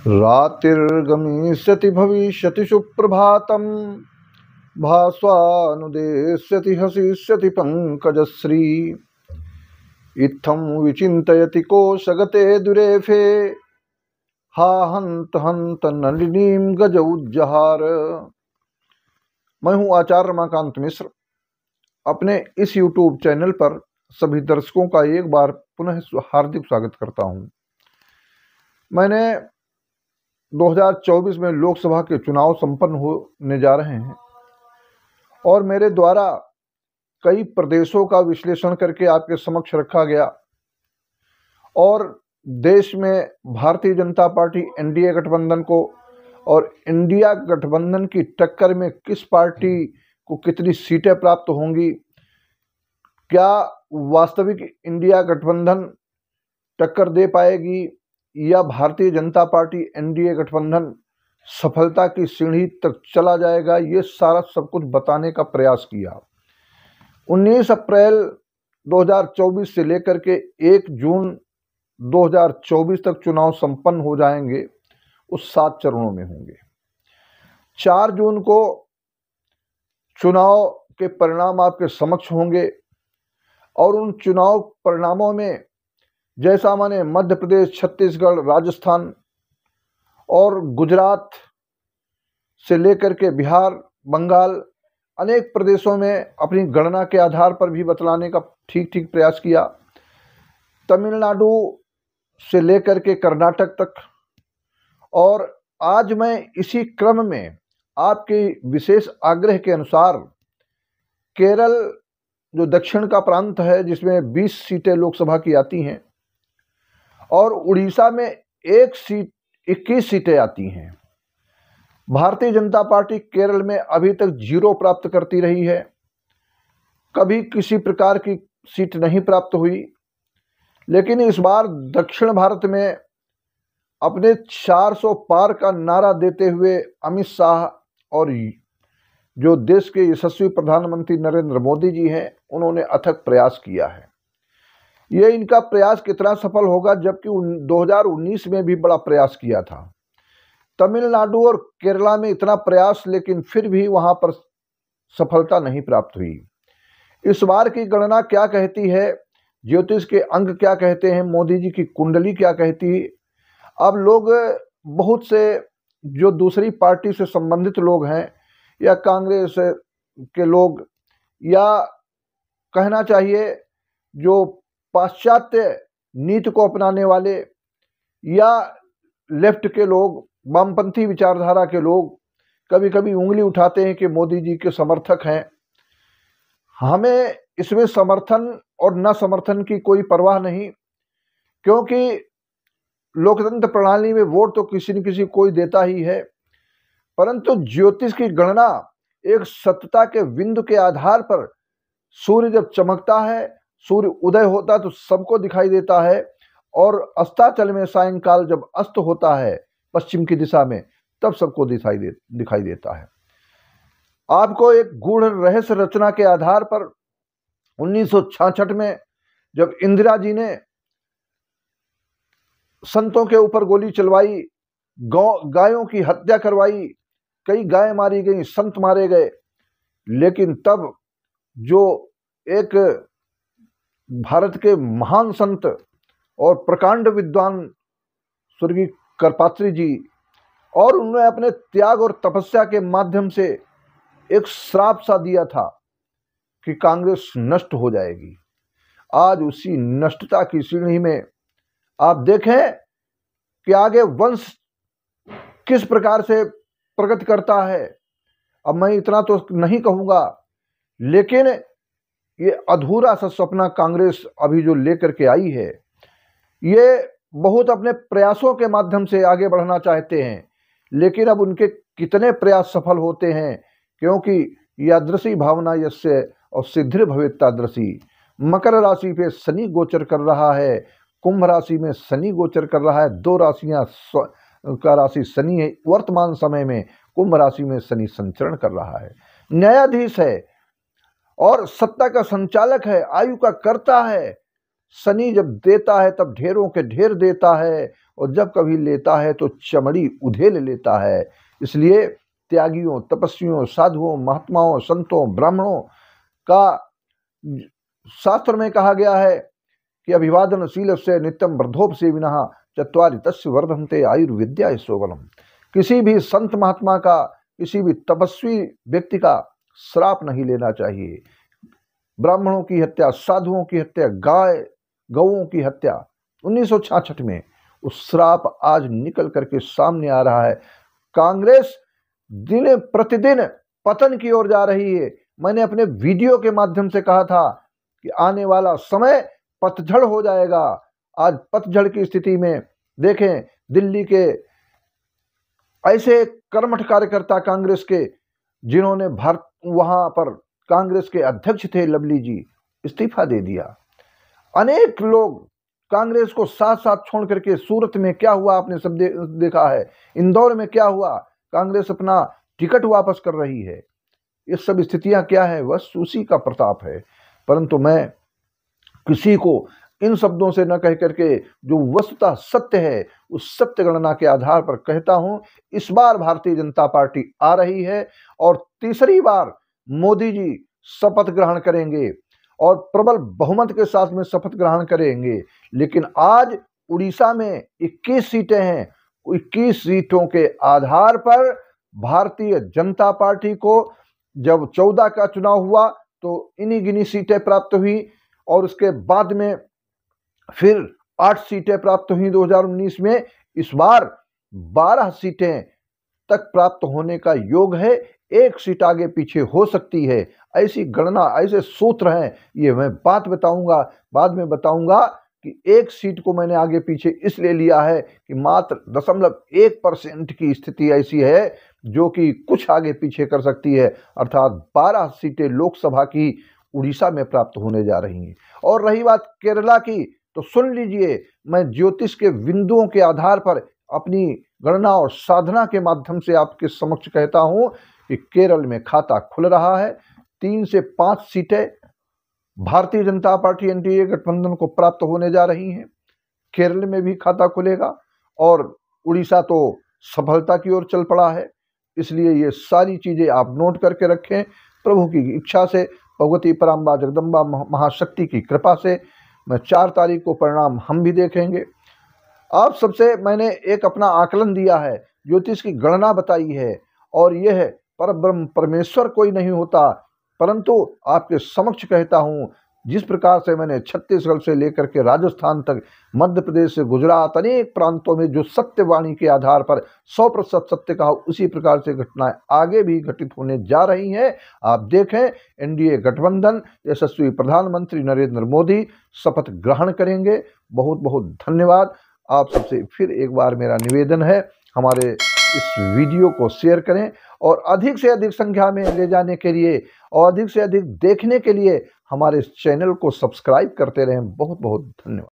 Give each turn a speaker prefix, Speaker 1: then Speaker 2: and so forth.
Speaker 1: रातिर्गमिष्यति भविष्यति सुप्रभातम् भास्वानुदेष्यति हसिष्यति पंकजश्री इत्थं विचिन्तयति कोशगते दुरेफे हा हंत हंत नलिनीं गज उज्जहार। मैं हूं आचार्य रमाकांत मिश्र। अपने इस YouTube चैनल पर सभी दर्शकों का एक बार पुनः हार्दिक स्वागत करता हूं। मैंने 2024 में लोकसभा के चुनाव संपन्न होने जा रहे हैं और मेरे द्वारा कई प्रदेशों का विश्लेषण करके आपके समक्ष रखा गया और देश में भारतीय जनता पार्टी एनडीए गठबंधन को और इंडिया गठबंधन की टक्कर में किस पार्टी को कितनी सीटें प्राप्त होंगी, क्या वास्तविक इंडिया गठबंधन टक्कर दे पाएगी या भारतीय जनता पार्टी एनडीए गठबंधन सफलता की सीढ़ी तक चला जाएगा, ये सारा सब कुछ बताने का प्रयास किया। 19 अप्रैल 2024 से लेकर के 1 जून 2024 तक चुनाव संपन्न हो जाएंगे, उस 7 चरणों में होंगे। 4 जून को चुनाव के परिणाम आपके समक्ष होंगे और उन चुनाव परिणामों में जैसा माने मध्य प्रदेश, छत्तीसगढ़, राजस्थान और गुजरात से लेकर के बिहार, बंगाल, अनेक प्रदेशों में अपनी गणना के आधार पर भी बतलाने का ठीक प्रयास किया। तमिलनाडु से लेकर के कर्नाटक तक। और आज मैं इसी क्रम में आपके विशेष आग्रह के अनुसार केरल, जो दक्षिण का प्रांत है जिसमें 20 सीटें लोकसभा की आती हैं, और उड़ीसा में 21 सीटें आती हैं। भारतीय जनता पार्टी केरल में अभी तक 0 प्राप्त करती रही है, कभी किसी प्रकार की सीट नहीं प्राप्त हुई। लेकिन इस बार दक्षिण भारत में अपने 400 पार का नारा देते हुए अमित शाह और जो देश के यशस्वी प्रधानमंत्री नरेंद्र मोदी जी हैं, उन्होंने अथक प्रयास किया है। ये इनका प्रयास कितना सफल होगा, जबकि 2019 में भी बड़ा प्रयास किया था। तमिलनाडु और केरला में इतना प्रयास, लेकिन फिर भी वहां पर सफलता नहीं प्राप्त हुई। इस बार की गणना क्या कहती है, ज्योतिष के अंक क्या कहते हैं, मोदी जी की कुंडली क्या कहती है। अब लोग बहुत से जो दूसरी पार्टी से संबंधित लोग हैं या कांग्रेस के लोग, या कहना चाहिए जो पाश्चात्य नीति को अपनाने वाले या लेफ्ट के लोग, वामपंथी विचारधारा के लोग, कभी कभी उंगली उठाते हैं कि मोदी जी के समर्थक हैं। हमें इसमें समर्थन और न समर्थन की कोई परवाह नहीं, क्योंकि लोकतंत्र प्रणाली में वोट तो किसी न किसी कोई देता ही है। परंतु ज्योतिष की गणना एक सत्यता के बिंदु के आधार पर, सूर्य जब चमकता है, सूर्य उदय होता है तो सबको दिखाई देता है, और अस्ताचल में सायंकाल जब अस्त होता है पश्चिम की दिशा में, तब सबको दिखाई देता है। आपको एक गूढ़ रहस्य रचना के आधार पर 1966 में जब इंदिरा जी ने संतों के ऊपर गोली चलवाई, गायों की हत्या करवाई, कई गायें मारी गई, संत मारे गए, लेकिन तब जो एक भारत के महान संत और प्रकांड विद्वान स्वर्गीय करपात्री जी, और उन्होंने अपने त्याग और तपस्या के माध्यम से एक श्राप सा दिया था कि कांग्रेस नष्ट हो जाएगी। आज उसी नष्टता की सीढ़ी में आप देखें कि आगे वंश किस प्रकार से प्रगति करता है। अब मैं इतना तो नहीं कहूँगा, लेकिन ये अधूरा सा सपना कांग्रेस अभी जो लेकर के आई है, ये बहुत अपने प्रयासों के माध्यम से आगे बढ़ना चाहते हैं, लेकिन अब उनके कितने प्रयास सफल होते हैं, क्योंकि यादृशी भावना यस्य और सिद्धिर भवेत्तादृशी। मकर राशि पे शनि गोचर कर रहा है, कुंभ राशि में शनि गोचर कर रहा है, 2 राशियां का राशि शनि है। वर्तमान समय में कुंभ राशि में शनि संचरण कर रहा है, न्यायाधीश है और सत्ता का संचालक है, आयु का कर्ता है। शनि जब देता है तब ढेरों के ढेर देता है, और जब कभी लेता है तो चमड़ी उधेल लेता है। इसलिए त्यागियों, तपस्वियों, साधुओं, महात्माओं, संतों, ब्राह्मणों का शास्त्र में कहा गया है कि अभिवादनशील से नित्यम वर्धोपसेविनः चत्वारि तस्य वर्धन्ते आयुर्विद्या सोबलम। किसी भी संत महात्मा का, किसी भी तपस्वी व्यक्ति का श्राप नहीं लेना चाहिए। ब्राह्मणों की हत्या, साधुओं की हत्या, गौओं की हत्या 1966 में, उस श्राप आज निकल करके सामने आ रहा है। कांग्रेस दिन प्रतिदिन पतन की ओर जा रही है। मैंने अपने वीडियो के माध्यम से कहा था कि आने वाला समय पतझड़ हो जाएगा। आज पतझड़ की स्थिति में देखें, दिल्ली के ऐसे कर्मठ कार्यकर्ता कांग्रेस के, जिन्होंने वहां पर कांग्रेस के अध्यक्ष थे लवली जी, इस्तीफा दे दिया। अनेक लोग कांग्रेस को साथ साथ छोड़ करके, सूरत में क्या हुआ आपने सब देखा है, इंदौर में क्या हुआ, कांग्रेस अपना टिकट वापस कर रही है। ये सब स्थितियां क्या है, बस उसी का प्रताप है। परंतु मैं किसी को इन शब्दों से न कह करके जो वस्तुतः सत्य है, उस सत्य गणना के आधार पर कहता हूं, इस बार भारतीय जनता पार्टी आ रही है और तीसरी बार मोदी जी शपथ ग्रहण करेंगे और प्रबल बहुमत के साथ में शपथ ग्रहण करेंगे। लेकिन आज उड़ीसा में 21 सीटें हैं। 21 सीटों के आधार पर भारतीय जनता पार्टी को जब 14 का चुनाव हुआ तो इन्हीं गिनी सीटें प्राप्त हुई, और उसके बाद में फिर 8 सीटें प्राप्त हुई 2019 में। इस बार 12 सीटें तक प्राप्त होने का योग है। 1 सीट आगे पीछे हो सकती है। ऐसी गणना, ऐसे सूत्र हैं। ये मैं बाद में बताऊंगा कि 1 सीट को मैंने आगे पीछे इसलिए लिया है कि मात्र 0.1% की स्थिति ऐसी है जो कि कुछ आगे पीछे कर सकती है। अर्थात 12 सीटें लोकसभा की उड़ीसा में प्राप्त होने जा रही हैं। और रही बात केरला की, तो सुन लीजिए, मैं ज्योतिष के बिंदुओं के आधार पर अपनी गणना और साधना के माध्यम से आपके समक्ष कहता हूं कि केरल में खाता खुल रहा है। 3 से 5 सीटें भारतीय जनता पार्टी एनडीए गठबंधन को प्राप्त होने जा रही हैं। केरल में भी खाता खुलेगा और उड़ीसा तो सफलता की ओर चल पड़ा है। इसलिए ये सारी चीजें आप नोट करके रखें। प्रभु की इच्छा से, भगवती पराम्बा जगदम्बा महाशक्ति की कृपा से मैं 4 तारीख को परिणाम हम भी देखेंगे। आप सबसे मैंने एक अपना आकलन दिया है, ज्योतिष की गणना बताई है, और यह है परब्रह्म परमेश्वर कोई नहीं होता। परंतु आपके समक्ष कहता हूं, जिस प्रकार से मैंने छत्तीसगढ़ से लेकर के राजस्थान तक, मध्य प्रदेश से गुजरात, अनेक प्रांतों में जो सत्यवाणी के आधार पर 100% सत्य कहा, उसी प्रकार से घटनाएं आगे भी घटित होने जा रही हैं। आप देखें, एनडीए गठबंधन, यशस्वी प्रधानमंत्री नरेंद्र मोदी शपथ ग्रहण करेंगे। बहुत बहुत धन्यवाद। आप सबसे फिर एक बार मेरा निवेदन है, हमारे इस वीडियो को शेयर करें और अधिक से अधिक संख्या में ले जाने के लिए और अधिक से अधिक देखने के लिए हमारे इस चैनल को सब्सक्राइब करते रहें। बहुत बहुत धन्यवाद।